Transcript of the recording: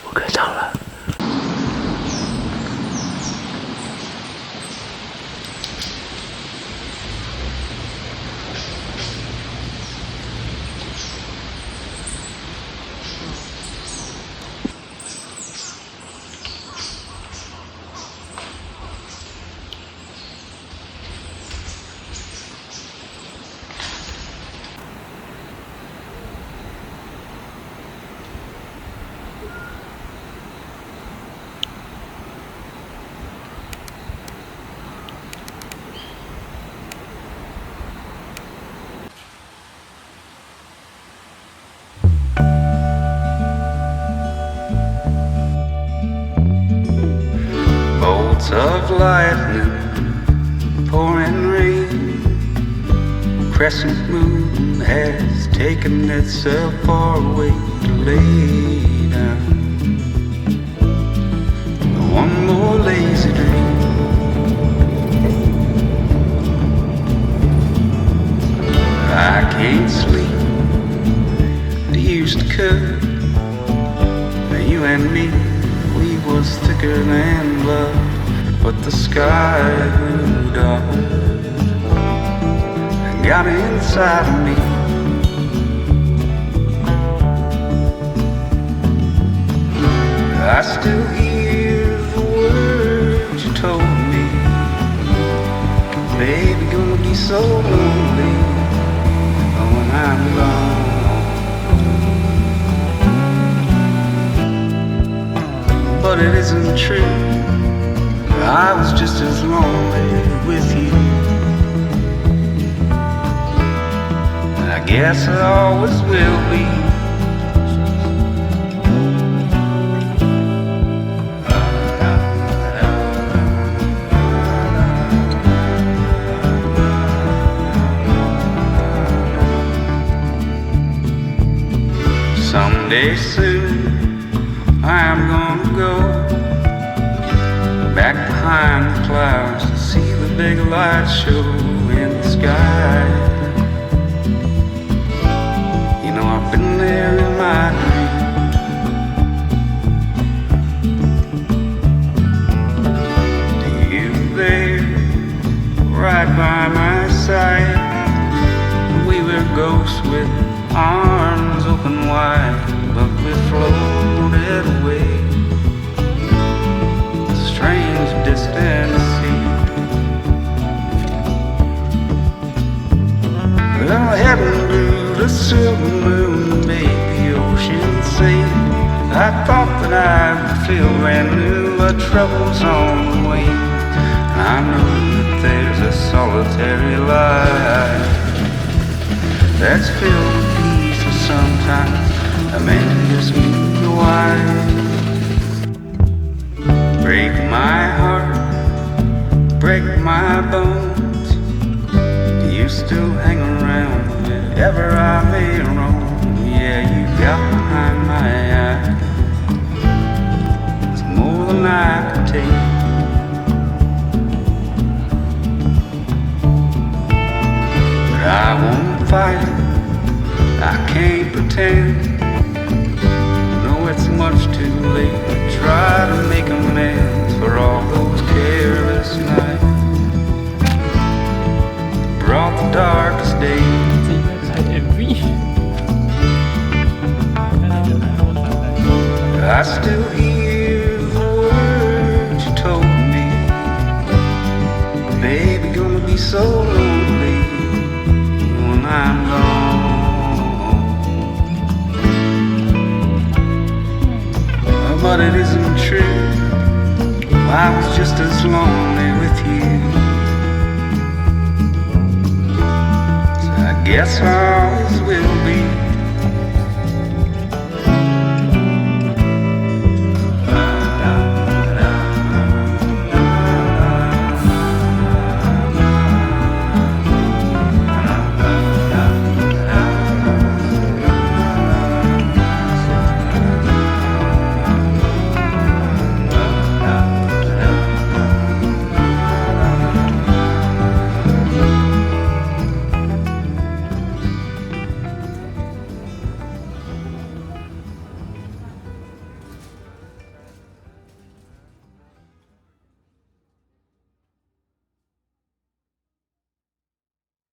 我跟上了。Bolts of lightning, pouring rain, crescent moon has taken itself far away to lay down. One more lazy dream. I can't sleep. It used to cut. You and me, we was thicker than blood, but the sky grew dark and got inside of me. I still hear the words you told me, baby, gonna be so lonely when I'm gone. But it isn't true. I was just as lonely with you. And I guess I always will be. Someday soon I'm gonna go back behind the clouds to see the big light show in the sky. You know, I've been there in my dream. You there, right by my side. We were ghosts with arms open wide, but we floated away, a strange distant sea. Well, heaven grew the silver moon, made the ocean sail. I thought that I would feel brand new, but trouble's on the way. I know that there's a solitary life that's filled with peace, and sometimes a man just needs a wife. Break my heart, break my bones, you still hang around wherever I may roam. Yeah, you got behind my eye, it's more than I could take. But I won't fight, I can't pretend. No, it's much too late to try to make amends for all those careless nights. Brought the darkest days. I still hear the words you told me, baby, gonna be so lonely when I'm gone. But it isn't true. I I was just as lonely with you. So I guess I always will